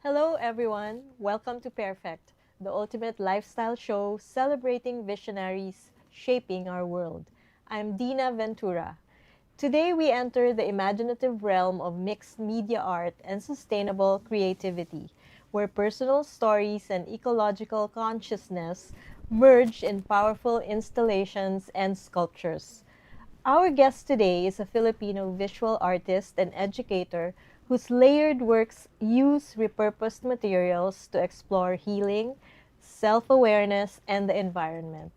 Hello, everyone. Welcome to PairFect, the ultimate lifestyle show celebrating visionaries shaping our world. I'm Dinah Ventura. Today, we enter the imaginative realm of mixed media art and sustainable creativity, where personal stories and ecological consciousness merge in powerful installations and sculptures. Our guest today is a Filipino visual artist and educator whose layered works use repurposed materials to explore healing, self-awareness, and the environment.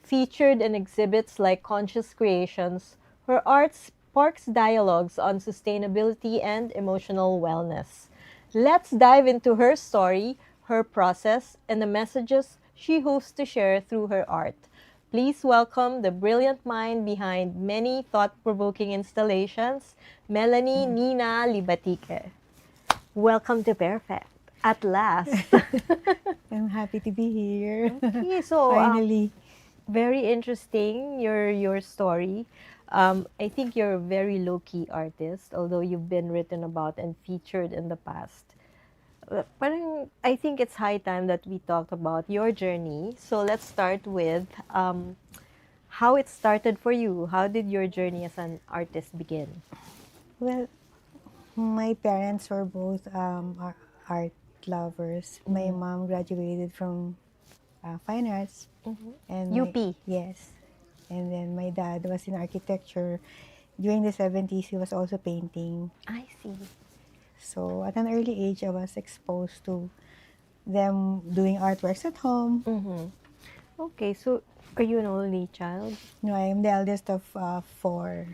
Featured in exhibits like Conscious Creations, her art sparks dialogues on sustainability and emotional wellness. Let's dive into her story, her process, and the messages she hopes to share through her art. Please welcome the brilliant mind behind many thought-provoking installations, Melanie Nina Libatique. Welcome to PairFect. At last. I'm happy to be here. Okay, so Finally. very interesting your story. I think you're a very low-key artist, although you've been written about and featured in the past. Parang, I think it's high time that we talk about your journey. So let's start with how it started for you. How did your journey as an artist begin? Well, my parents were both art lovers. My mom graduated from fine arts. And UP. yes. And then my dad was in architecture. During the 70s, he was also painting. I see. So at an early age, I was exposed to them doing artworks at home. Okay, so are you an only child? No, I am the eldest of four.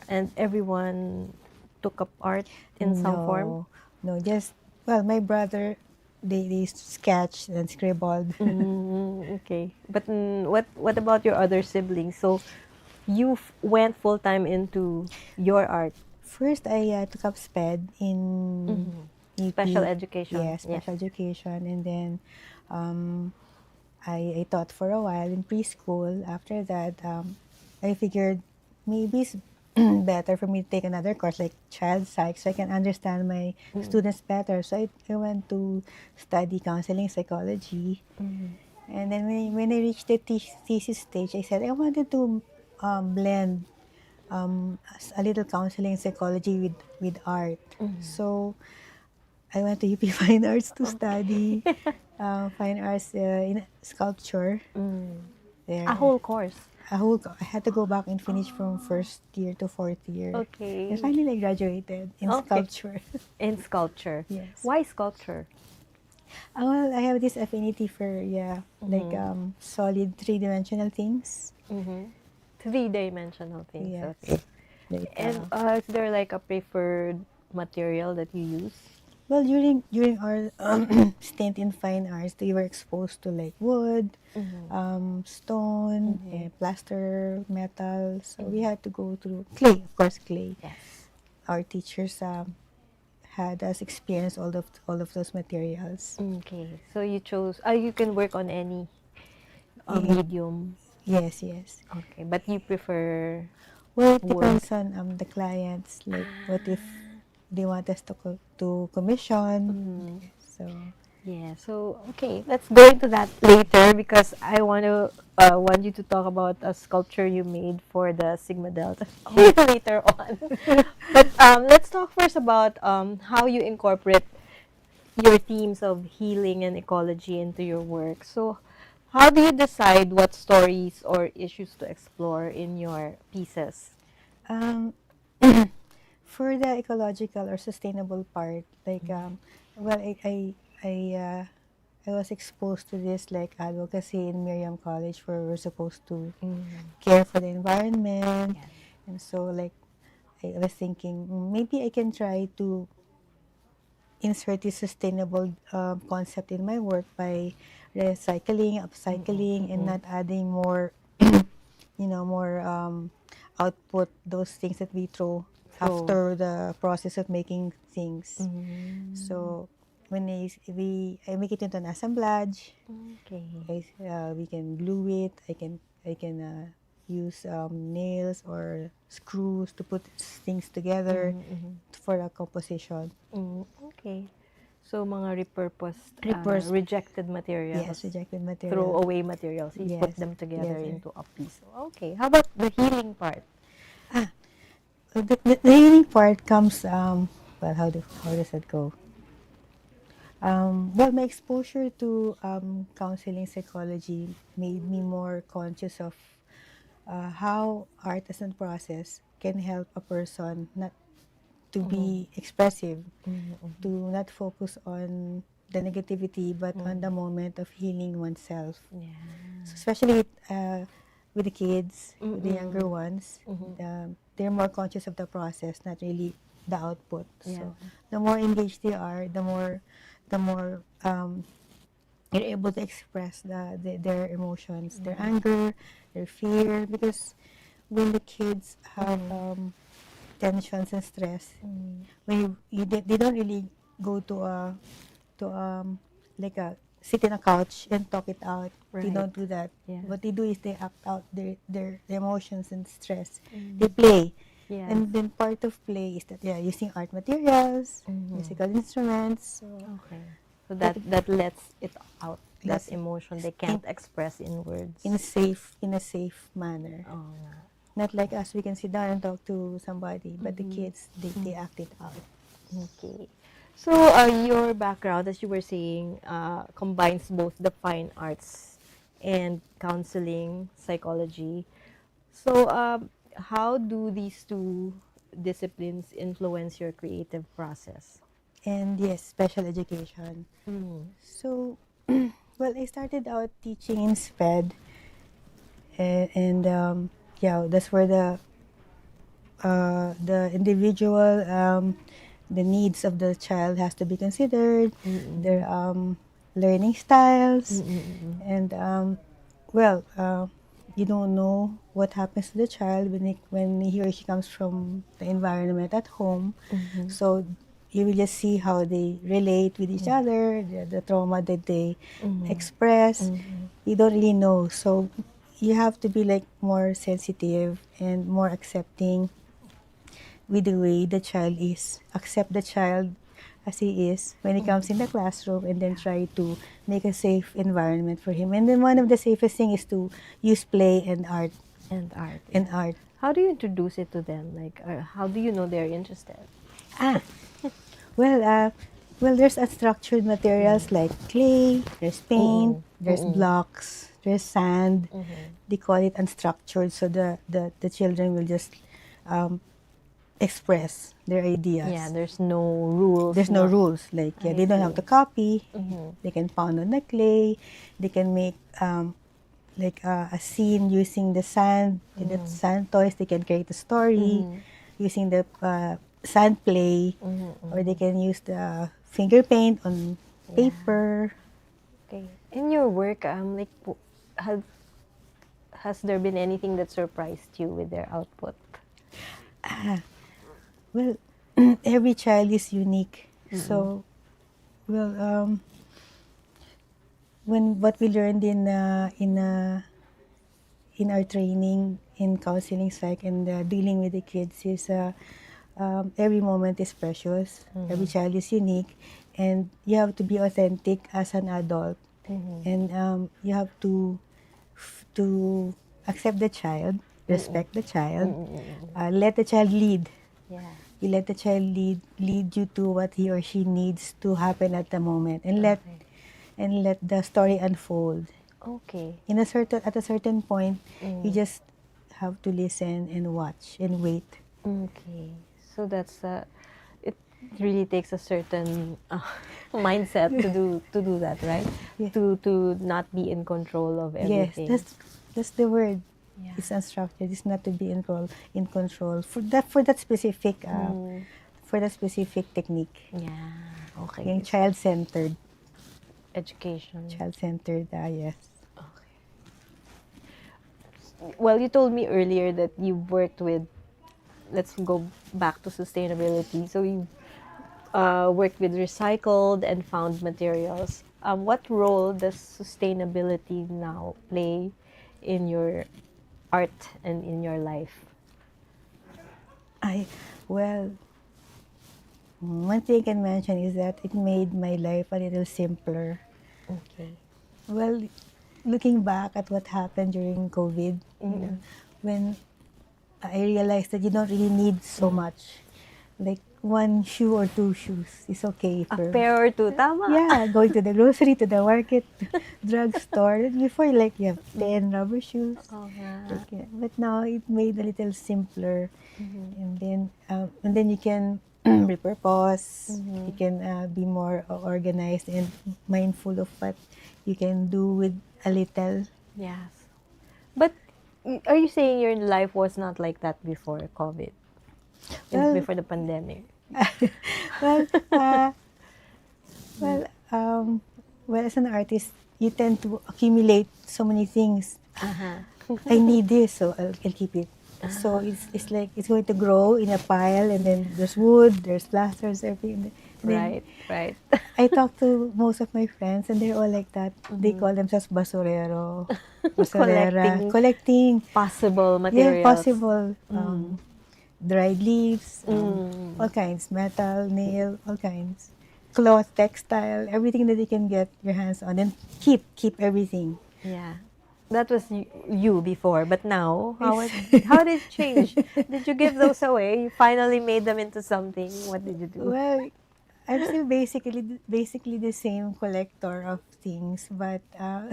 And everyone took up art in some form? No, just, well, my brother, they sketched and scribbled. Okay. But what about your other siblings? So you went full-time into your art. First, I took up SPED in EP. Special education. Yeah, special education. And then I taught for a while in preschool. After that, I figured maybe it's better for me to take another course like child psych so I can understand my students better. So I went to study counseling psychology. And then when I reached the thesis stage, I said I wanted to blend a little counseling psychology with art. So I went to UP Fine Arts to study fine arts in sculpture. There. A whole course. I had to go back and finish from first year to fourth year. Okay. And finally I graduated in sculpture. In sculpture. Yes. Why sculpture? Well, I have this affinity for like solid three-dimensional things. Three-dimensional things. Yes. Okay. Like, And is there like a preferred material that you use? well, during our stint in fine arts, we were exposed to like wood, stone, plaster, metal. So we had to go through clay, of course, clay. Yes. Our teachers had us experience all of those materials. Okay. So you chose, you can work on any medium. Yes. Okay. But you prefer Well, it wood. depends on the clients. Like, what if they want us to commission? So Yeah, so okay, let's go into that later because I want you to talk about a sculpture you made for the Sigma Delta later on. But let's talk first about how you incorporate your themes of healing and ecology into your work. So, how do you decide what stories or issues to explore in your pieces? Um, for the ecological or sustainable part, like, well, I was exposed to this like advocacy in Miriam College where we're supposed to care for the environment. Yes. And so like I was thinking maybe I can try to insert this sustainable concept in my work by recycling, upcycling, and not adding more, more output, those things that we throw Throw. after the process of making things. Mm. So when I make it into an assemblage, Okay. we can glue it. I can use nails or screws to put things together for a composition. Okay. So, mga repurposed, Repurposed, rejected materials, yes, rejected material. throwaway materials, you put Yes, them together together. into a piece. Okay. How about the healing part? The healing part comes, well, how does that go? Well, my exposure to counseling psychology made me more conscious of how art as a process can help a person not to be expressive, to not focus on the negativity, but on the moment of healing oneself. Yeah. So especially with the kids, with the younger ones, they're more conscious of the process, not really the output. Yeah. So the more engaged they are, the more you're able to express their emotions, their anger, their fear, because when the kids have tensions and stress, when they don't really go to like a sit in a couch and talk it out. They Right. don't do that. Yeah. What they do is they act out their emotions and stress. They play. Yes. And then part of play is that using art materials, musical instruments. So Okay. So that lets it out, that less emotion they can't express in words. in a safe manner. Oh, nga. Not like us, we can sit down and talk to somebody, but the kids they act it out. Okay. So, your background, as you were saying, combines both the fine arts and counseling, psychology. So, how do these two disciplines influence your creative process? And yes, special education. So, well, I started out teaching in SPED, and that's where the individual, the needs of the child has to be considered, their learning styles, and well, you don't know what happens to the child when he or she comes from the environment at home, so you will just see how they relate with each other, the trauma that they express. You don't really know, so you have to be like more sensitive and more accepting with the way the child is. Accept the child as he is when he comes in the classroom, and then try to make a safe environment for him. And then one of the safest thing is to use play and art. And art. And art. How do you introduce it to them? Like, how do you know they're interested? Well, there's unstructured materials like clay, there's paint, there's blocks, there's sand. They call it unstructured, so the children will just express their ideas. Yeah, there's no rules. There's no rules. Like, they don't have to copy. They can pound on the clay. They can make like a scene using the sand. The sand toys, they can create a story using the sand play, or they can use the finger paint on paper. Okay. In your work, like, has there been anything that surprised you with their output? Well, every child is unique. So, well, when what we learned in our training in counseling psych and dealing with the kids is every moment is precious. Every child is unique, and you have to be authentic as an adult, and you have to accept the child, respect the child, let the child lead. Yeah. You let the child lead you to what he or she needs to happen at the moment, and let the story unfold. Okay. At a certain point, you just have to listen and watch and wait. Okay. So that's it really takes a certain mindset to do that, right? Yeah. To not be in control of everything. Yes, that's the word. Yeah. It's unstructured. It's not to be in control for that specific technique. Yeah. Okay. Yung child-centered. Education. child-centered, yes. Okay. Well, you told me earlier that you worked with, let's go back to sustainability. So you worked with recycled and found materials. What role does sustainability now play in your art and in your life? I, well, one thing I can mention is that it made my life a little simpler. Okay. Well, looking back at what happened during COVID, Mm. when I realized that you don't really need so much. Like one shoe or two shoes is okay A for, pair or two, tama. yeah, going to the grocery, to the market, drugstore. Before, like, you have 10 rubber shoes. Oo nga. Like, yeah. But now it made a little simpler. And then you can repurpose. You can be more organized and mindful of what you can do with a little. Yes. But are you saying your life was not like that before COVID? Well, Before the pandemic? well, well, um, well, as an artist, you tend to accumulate so many things. Uh-huh. I need this, so I'll keep it. So it's like it's going to grow in a pile, and then there's wood, there's plasters, everything. And then Right, right. I talk to most of my friends, and they're all like that. They call themselves basurero, basurera, Collecting collecting. possible Yeah, materials. possible. Dried leaves, all Mm. kinds, metal, nail, all kinds, cloth, textile, everything that you can get your hands on, and keep everything. Yeah. That was you before, but now, It's how did it change? Did you give those away? You finally made them into something. What did you do? well, I'm still basically the same collector of things, uh,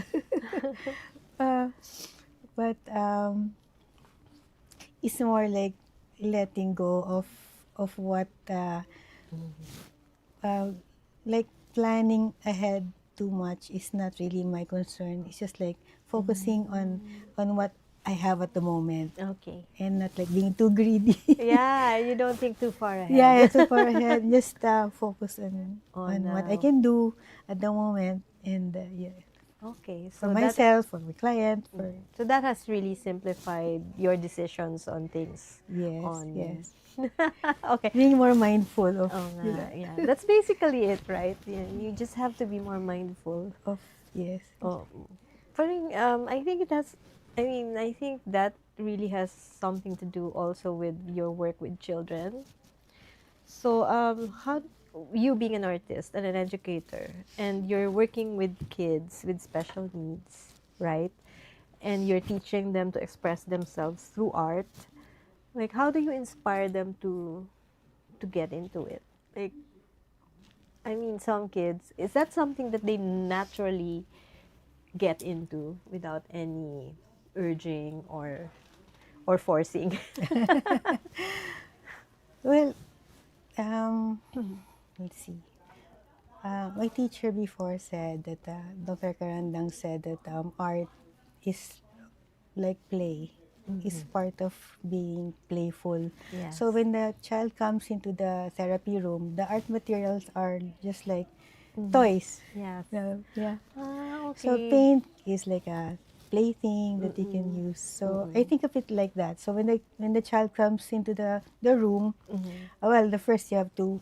but it's more like letting go of what uh, like planning ahead too much is not really my concern. It's just like focusing on what I have at the moment Okay. and not like being too greedy. Yeah, you don't think too far Yeah, ahead. too far ahead. Just focus Oh on what I no. can do at the moment, and yeah, Okay, for myself, for my client, for so that has really simplified your decisions on things. yes, On yes. okay. Being more mindful of Oh nga, yeah. That's basically it, right? Yeah, you just have to be more mindful. of yes. Oh, for me, I think it has. I mean, I think that really has something to do also with your work with children. So, how you being an artist and an educator, and you're working with kids with special needs, right? And you're teaching them to express themselves through art. Like, how do you inspire them to get into it? Like, I mean, some kids, is that something that they naturally get into without any urging or forcing? Well, let's see. My teacher before said that Dr. Karandang said that art is like play, is part of being playful. Yes. So when the child comes into the therapy room, the art materials are just like toys. Yes. Yeah. Ah, So okay. paint is like a plaything that you can use. So I think of it like that. So when the child comes into the room, well, the first you have to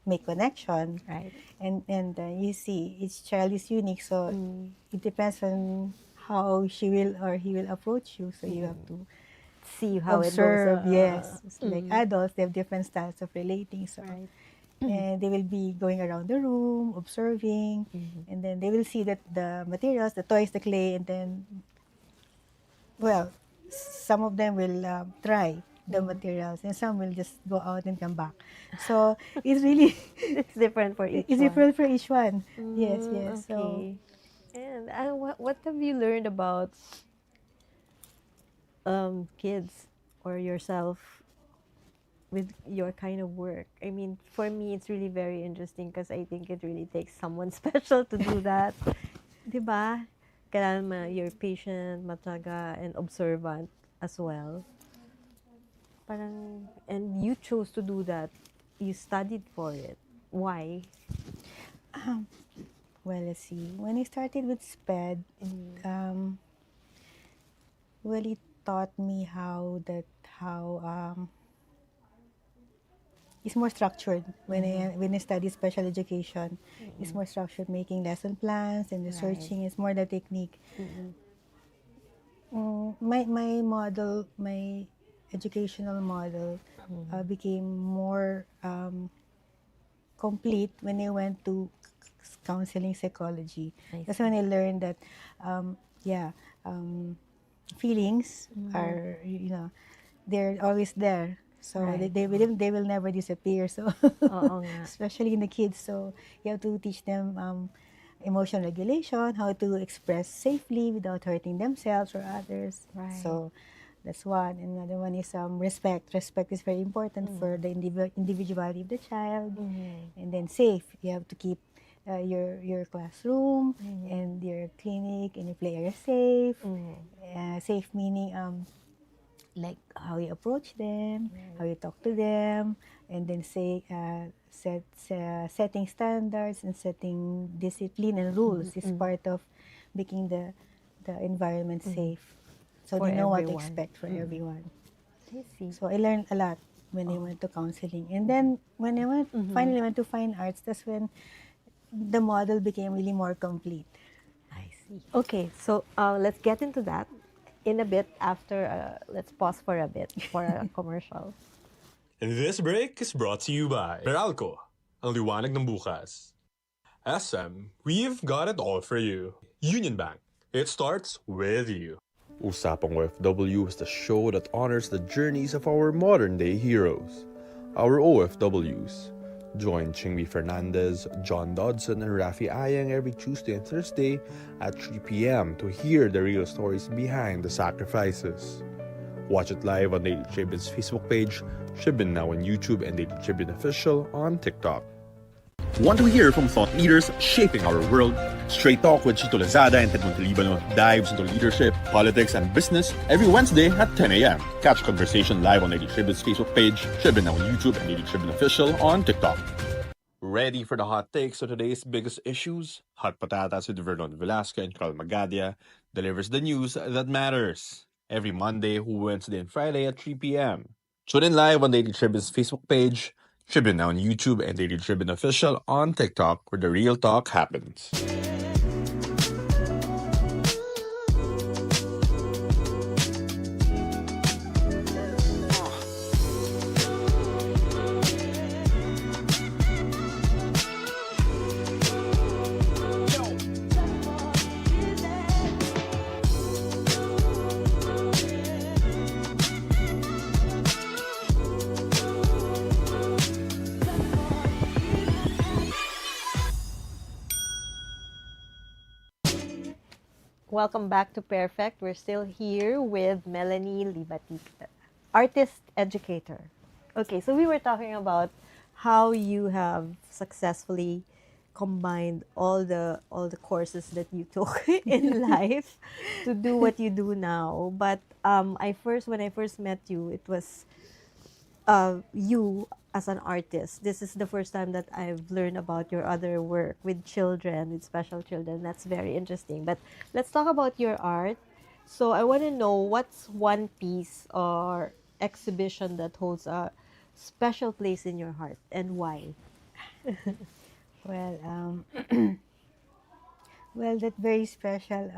make connection, Right. and you see each child is unique. So it depends on how she will or he will approach you. So you have to See how it goes. observe. Yes, it's like Mm. adults, they have different styles of relating. So Right. and they will be going around the room, observing, and then they will see that the materials, the toys, the clay, and then, well, some of them will try the materials, and some will just go out and come back. So it's really It's different for each it's one. different for each one. Yes, yes. So Okay. And what have you learned about kids or yourself with your kind of work? I mean, for me, it's really very interesting because I think it really takes someone special to do that. 'Di ba? Kailangan you're patient, mataga, and observant as well. Parang, and you chose to do that. You studied for it. Why? Well, let's see. When I started with SPED, well, it taught me how it's more structured when I study special education. It's more structured, making lesson plans and the Right. searching is more the technique. My educational model became more complete when I went to counseling psychology. I That's see. when I learned that, yeah, feelings are, they're always there. So Right. they will never disappear. So Oo nga. especially in the kids. So you have to teach them emotional regulation, how to express safely without hurting themselves or others. Right. So that's one. Another one is respect. Respect is very important for the individuality of the child. And then safe. You have to keep your classroom and your clinic and your play area safe. Safe meaning like how you approach them, how you talk to them, and then setting standards and setting discipline and rules is part of making the environment safe. So For they know what to everyone. expect for everyone. I see. So I learned a lot when I went to counseling. And then when I finally went to fine arts, that's when the model became really more complete. I see. Okay, so let's get into that in a bit after, let's pause for a bit for a commercial. And this break is brought to you by Meralco, ang liwanag ng bukas. SM, we've got it all for you. Union Bank, it starts with you. Usapang OFW is the show that honors the journeys of our modern-day heroes, our OFWs. Join Chingmi Fernandez, John Dodson, and Rafi Ayang every Tuesday and Thursday at 3 p.m. to hear the real stories behind the sacrifices. Watch it live on Daily Tribune's Facebook page, Tribune Now on YouTube, and Daily Tribune Official on TikTok. Want to hear from thought leaders shaping our world? Straight Talk with Chito Lazada and Ted Montalibano dives into leadership, politics, and business every Wednesday at 10 a.m. Catch conversation live on Daily Tribune's Facebook page, Tribune Now on YouTube, and Daily Tribune Official on TikTok. Ready for the hot takes on today's biggest issues? Hot Patatas with Vernon Velasco and Carl Magadia delivers the news that matters. Every Monday, Wednesday, and Friday at 3 p.m. Tune in live on Daily Tribune's Facebook page, Tribune Now on YouTube, and Daily Tribune Official on TikTok, where the real talk happens. Welcome back to PairFect. We're still here with Melanie Libatique, artist educator. Okay, so we were talking about how you have successfully combined all the courses that you took in life to do what you do now. But when I first met you, it was you as an artist. This is the first time that I've learned about your other work with children, with special children. That's very interesting. But let's talk about your art. So I want to know, what's one piece or exhibition that holds a special place in your heart, and why? Well, well, that very special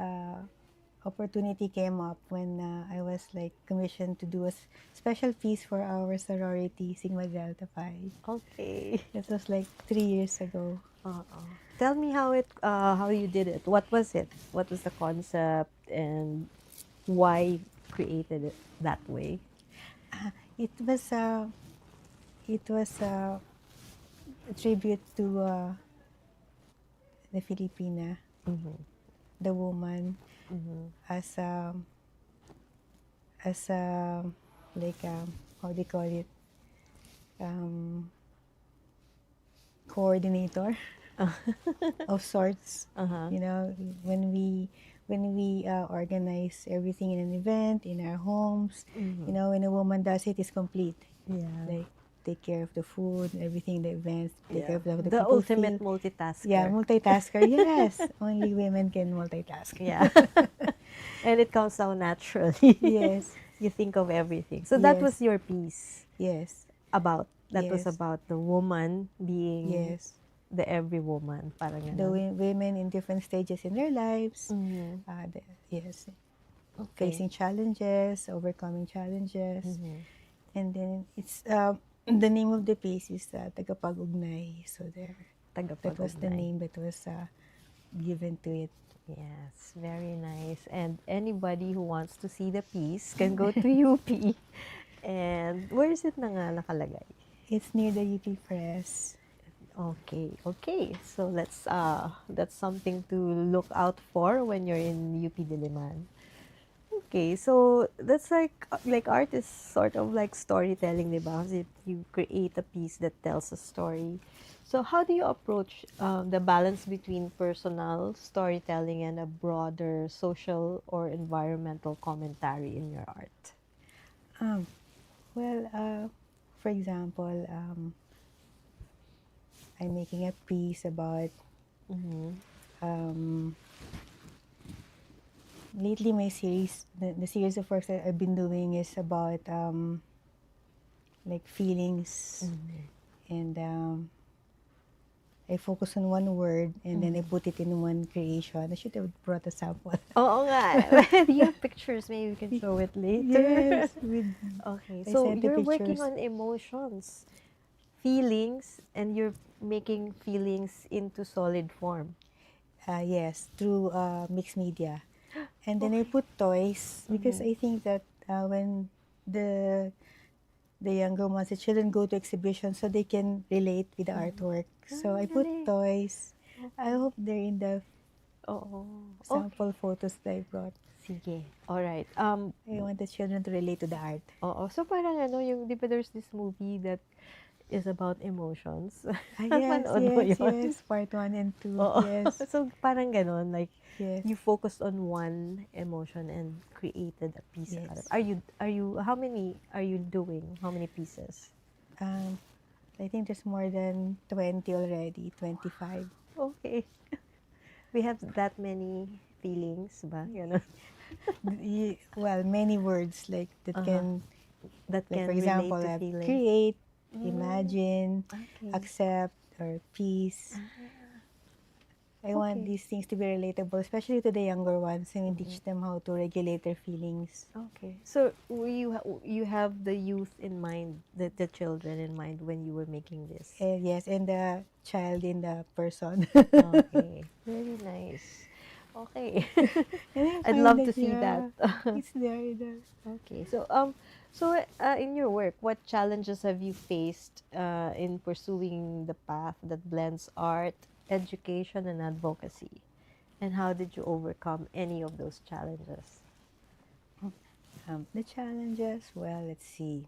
opportunity came up when I was like commissioned to do a special piece for our sorority, Sigma Delta Phi. Okay. It was like 3 years ago. Tell me how you did it. What was it? What was the concept, and why created it that way? It was a tribute to the Filipina, the woman, as like how do you call it, coordinator of sorts. You know, when we organize everything in an event in our homes, you know, when a woman does it, it's complete. Yeah. Like take care of the food, everything, the events, take care of the The people ultimate feel. multitasker. Yeah, multitasker. Yes, only women can multitask. Yeah. And it comes out naturally. Yes, You think of everything. So that was yes, your piece yes, about. That was yes, about the woman being yes. the every woman. Parang The ganun. women in different stages in their lives. Mhm. Yes, Okay. facing challenges, overcoming challenges, Mhm. and then it's the name of the piece is Tagapag-ugnay. So there, that was the Tagapag-ugnay. name that was given to it. Yes, very nice. And anybody who wants to see the piece can go to UP. And where is it na nga nakalagay? It's near the UP Press. Okay, okay. So that's something to look out for when you're in UP Diliman. Okay, so that's like art is sort of like storytelling, diba? Kasi you create a piece that tells a story. So how do you approach the balance between personal storytelling and a broader social or environmental commentary in your art? Um, well, for example, I'm making a piece about Mm-hmm. um, lately my series, the series of works that I've been doing is about like feelings, and I focus on one word and then I put it in one creation. I should have brought a sample. Oo nga. You have pictures. Maybe we can show it later. Yes, Okay, I so sent the you're working pictures. on emotions, feelings, and you're making feelings into solid form. Yes, through mixed media. And then I Okay. put toys because Mhm. I think that when the the younger ones, the children go to exhibitions so they can relate with the artwork. So I put Galing. toys. I Okay. hope they're in the Oo. Okay. sample photos that I brought. Sige. Alright. I want the children to relate to the art. Oo. So parang ano, yung, di ba there's this movie that is about emotions? Yes, Manood mo yes, yun? yes. Part 1 and 2. Oo. Yes, So parang ganon, like, yes, you focused on one emotion and created a piece out of it. yes. How many are you doing? How many pieces? Um, I think there's more than 20 already, 25. Okay. We have that many feelings ba? Ganon. Well, many words like that Uh-huh. can, That like for can relate example, to feeling. create, Mm, imagine, okay. accept, or peace. I want Okay. these things to be relatable, especially to the younger ones, and Mm-mm. teach them how to regulate their feelings. Okay. So you have the youth in mind, the children in mind when you were making this. Yes, and the child in the person. Okay. Very nice. Okay. And I I'd find love to that, see that. yeah, it's there. Okay. So in your work, what challenges have you faced in pursuing the path that blends art, education, and advocacy? And how did you overcome any of those challenges? The challenges, well, let's see.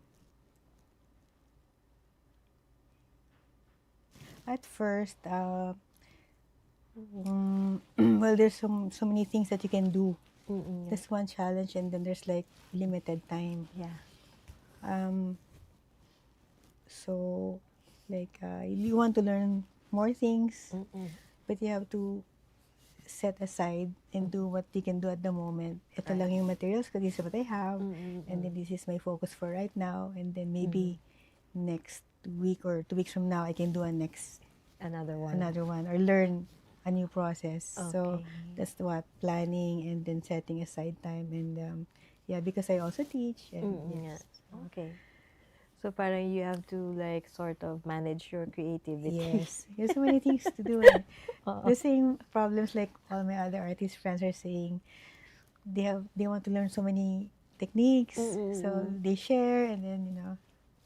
At first, well, there's so many things that you can do. Mm-mm. That's one challenge, and then there's like limited time. Yeah. Um, so, like, you want to learn more things, Mm-mm. but you have to set aside and do what you can do at the moment. Ito lang yung materials ko, this is what I have, and then this is my focus for right now, and then maybe next week or 2 weeks from now, I can do Another one. another one or learn a new process. So Okay. that's what planning and then setting aside time, and yeah, because I also teach, and Yeah. yes. Okay. So parang you have to like sort of manage your creativity. Yes, there's so many things to do. Eh. Oo. The same problems like all my other artist friends are saying. They want to learn so many techniques, so they share, and then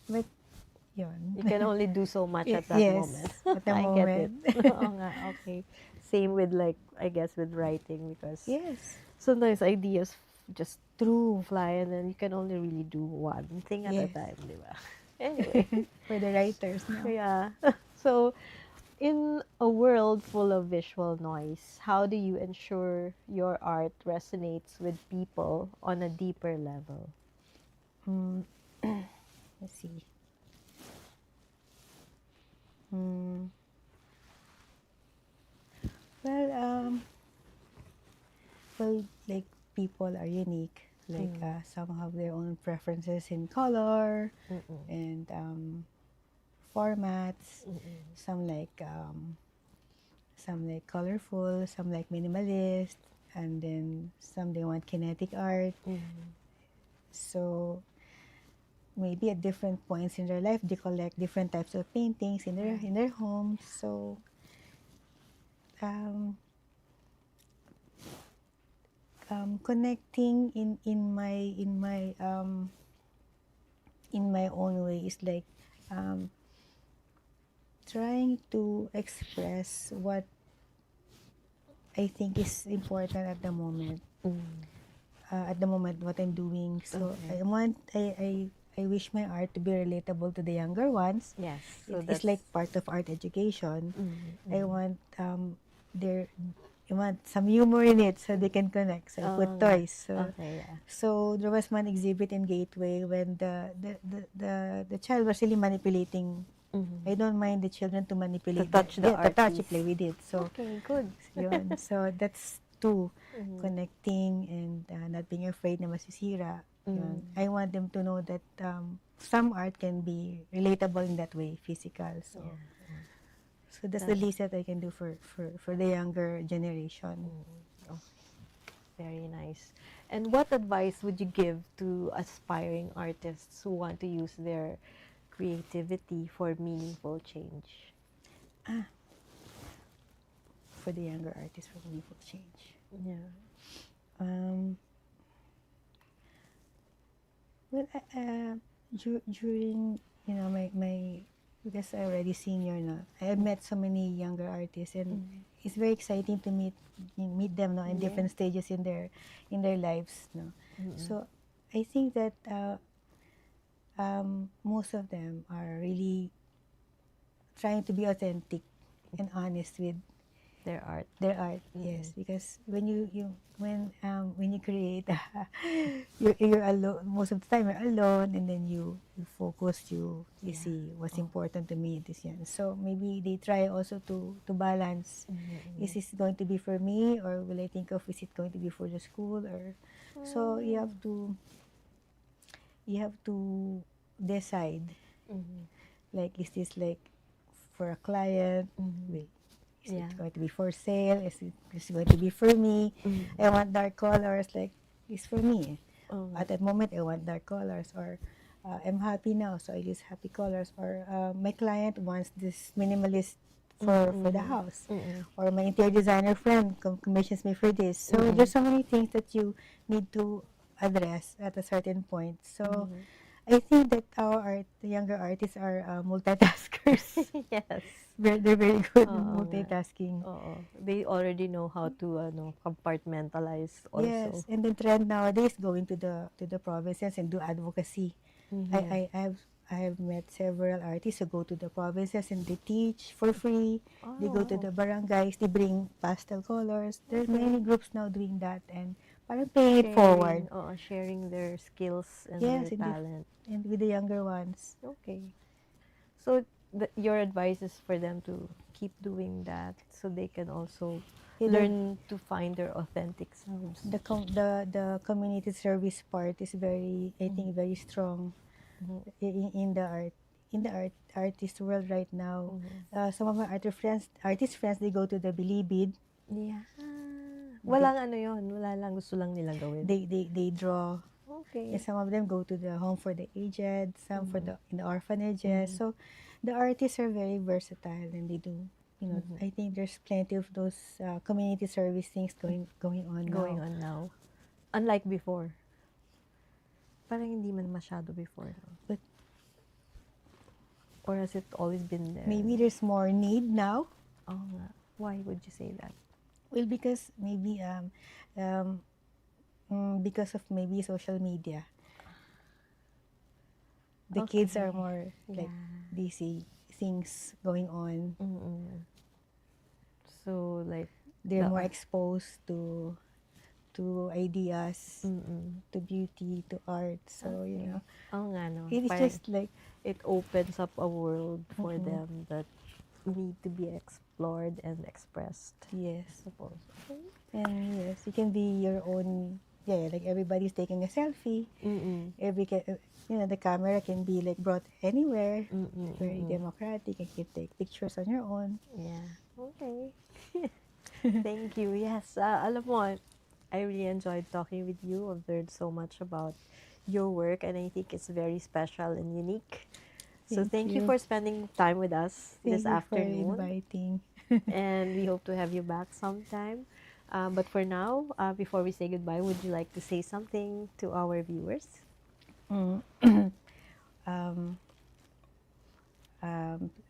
but yun. You can only do so much at that Yes, moment. at the I get it. moment. Oo nga, okay. Same with like, I guess with writing because Yes, sometimes ideas just true. fly and then you can only really do one thing at a Yes. time, di ba? Anyway, For the writers now. yeah. So, in a world full of visual noise, how do you ensure your art resonates with people on a deeper level? Mm, let's see. Hmm. Well, like people are unique. Like some have their own preferences in color and formats. Some like colorful, some like minimalist, and then some they want kinetic art. So maybe at different points in their life, they collect different types of paintings in their homes. So um, connecting in my own way is like trying to express what I think is important at the moment. At the moment, what I'm doing. So Okay. I wish my art to be relatable to the younger ones. Yes. So It's like part of art education. I want their I want some humor in it so they can connect. So I put toys. So okay, yeah. so there was one exhibit in Gateway when the child was really manipulating. I don't mind the children to manipulate. To touch the to touch art it, play with it. So Okay, good. yun. So that's two, connecting and not being afraid na masisira. Yun. I want them to know that some art can be relatable in that way, physical. So so that's the least that I can do for the younger generation. Oh, very nice. And what advice would you give to aspiring artists who want to use their creativity for meaningful change? For the younger artists, for meaningful change. Yeah. Well, during my because I already senior na, I have met so many younger artists, and it's very exciting to meet them no, in different stages in their lives. No? So I think that most of them are really trying to be authentic and honest with Their art. yes, because when you create you're alone most of the time, you're alone, and then you focus, you see what's important to me, this yan. So maybe they try also to balance, is this going to be for me, or will I think of, is it going to be for the school, or so you have to decide, like, is this like for a client, is it going to be for sale? Is it going to be for me? I want dark colors, like, it's for me. At that moment, I want dark colors, or I'm happy now, so I use happy colors, or my client wants this minimalist for the house, or my interior designer friend commissions me for this. So there's so many things that you need to address at a certain point. So I think that the younger artists are multitaskers. Yes. They're very good in multitasking. They already know how to compartmentalize also. Yes, and the trend nowadays going to the provinces and do advocacy. I have met several artists who go to the provinces and they teach for free. They go to the barangays, they bring pastel colors. There's many groups now doing that, and parang paying it forward. Sharing their skills and Yes, their talent. and with the younger ones. Okay. So your advice is for them to keep doing that so they can also learn to find their authentic selves. The community service part is very, I think, very strong in the artist world right now. Some of my artist friends, they go to the Bilibid. Yeah. Walang ano yun. Wala lang. Gusto lang nilang gawin. They draw. Okay. And some of them go to the home for the aged, some in the orphanages. So the artists are very versatile, and they do. I think there's plenty of those community service things going on now. Unlike before. Parang hindi man masyado before. No? But or has it always been there? Maybe there's more need now. Oh, why would you say that? Well, because maybe because of maybe social media. The kids are more like they see things going on. So like they're more exposed to ideas, to beauty, to art. So you know, oh nga no. it is just like it opens up a world for them that need to be explored and expressed. Yes. I suppose. Okay. And yes, you can be your own, yeah, like everybody's taking a selfie. The camera can be like brought anywhere. Very democratic. You can take pictures on your own. Yeah. Okay. Thank you. Yes. Alam mo, I really enjoyed talking with you. I've learned so much about your work, and I think it's very special and unique. So thank you you. for spending time with us Thank this you afternoon. for inviting. And we hope to have you back sometime. But for now, before we say goodbye, would you like to say something to our viewers?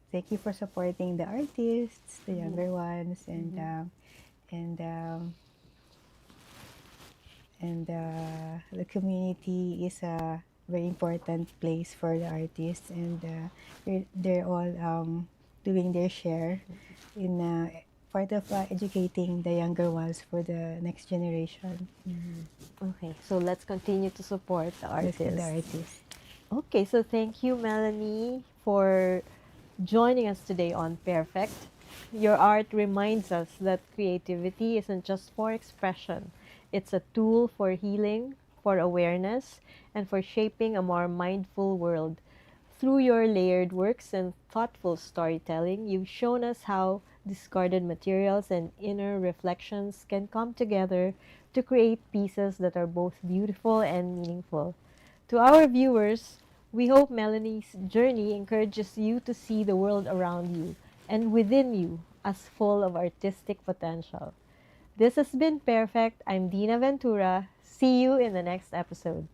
Thank you for supporting the artists, the younger ones, and the community is a very important place for the artists, and they're all doing their share in part of educating the younger ones for the next generation. Okay, so let's continue to support the artists. The artists. Okay, so thank you, Melanie, for joining us today on PairFect. Your art reminds us that creativity isn't just for expression. It's a tool for healing, for awareness, and for shaping a more mindful world. Through your layered works and thoughtful storytelling, you've shown us how discarded materials and inner reflections can come together to create pieces that are both beautiful and meaningful. To our viewers, we hope Melanie's journey encourages you to see the world around you and within you as full of artistic potential. This has been PairFect. I'm Dinah Ventura. See you in the next episode.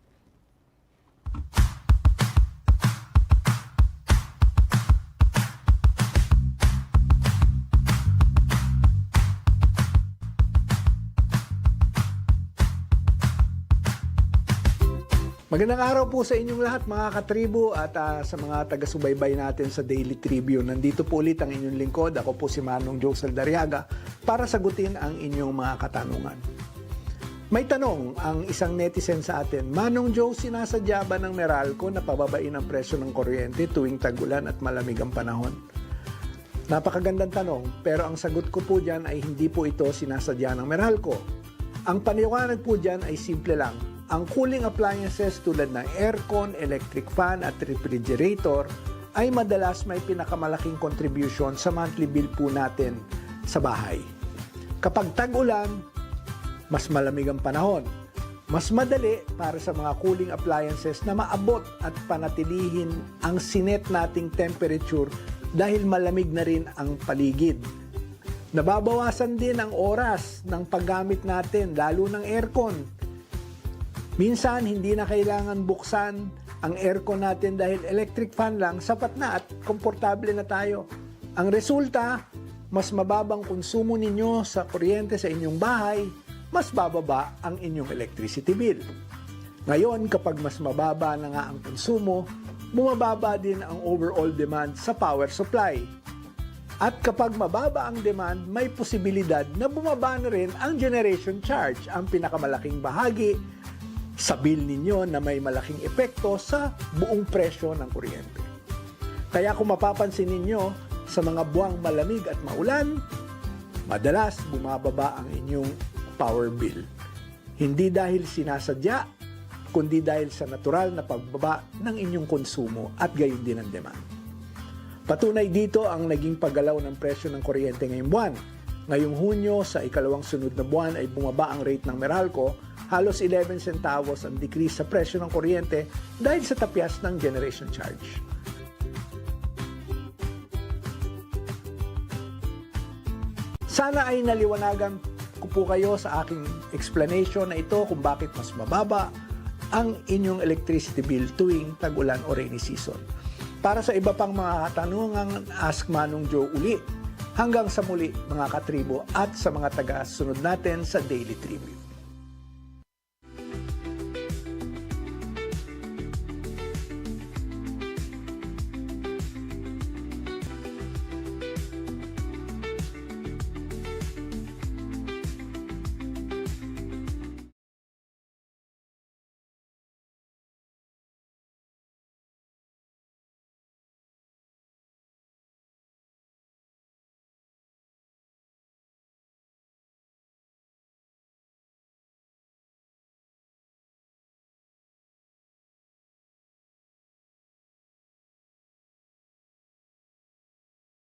Magandang araw po sa inyong lahat mga katribo at sa mga taga-subaybay natin sa Daily Tribune. Nandito po ulit ang inyong lingkod. Ako po si Manong Joe Saldariaga para sagutin ang inyong mga katanungan. May tanong ang isang netizen sa atin, Manong Joe, sinasadya ba ng Meralco na pababain ang presyo ng kuryente tuwing tag-ulan at malamig ang panahon? Napakagandang tanong, pero ang sagot ko po dyan ay hindi po ito sinasadya ng Meralco. Ang paniwanag po dyan ay simple lang. Ang cooling appliances tulad ng aircon, electric fan at refrigerator ay madalas may pinakamalaking contribution sa monthly bill po natin sa bahay. Kapag tag-ulan, mas malamig ang panahon. Mas madali para sa mga cooling appliances na maabot at panatilihin ang sinet nating temperature dahil malamig na rin ang paligid. Nababawasan din ang oras ng paggamit natin, lalo ng aircon. Minsan, hindi na kailangan buksan ang aircon natin dahil electric fan lang, sapat na at komportable na tayo. Ang resulta, mas mababang konsumo ninyo sa kuryente sa inyong bahay, mas bababa ang inyong electricity bill. Ngayon, kapag mas mababa na nga ang konsumo, bumababa din ang overall demand sa power supply. At kapag mababa ang demand, may posibilidad na bumaba na rin ang generation charge, ang pinakamalaking bahagi sa bill ninyo na may malaking epekto sa buong presyo ng kuryente. Kaya kung mapapansin ninyo, sa mga buwang malamig at maulan, madalas bumababa ang inyong power bill. Hindi dahil sinasadya, kundi dahil sa natural na pagbaba ng inyong konsumo at gayon din ang demand. Patunay dito ang naging paggalaw ng presyo ng kuryente ngayong buwan. Ngayong Hunyo, sa ikalawang sunod na buwan ay bumaba ang rate ng Meralco, halos 11 centavos ang decrease sa presyo ng kuryente dahil sa tapyas ng generation charge. Sana ay naliwanagan ko po kayo sa aking explanation na ito kung bakit mas mababa ang inyong electricity bill tuwing tag-ulan o rainy season. Para sa iba pang mga katanungang Ask Manong Joe uli, hanggang sa muli mga katribo at sa mga taga-sunod natin sa Daily Tribune.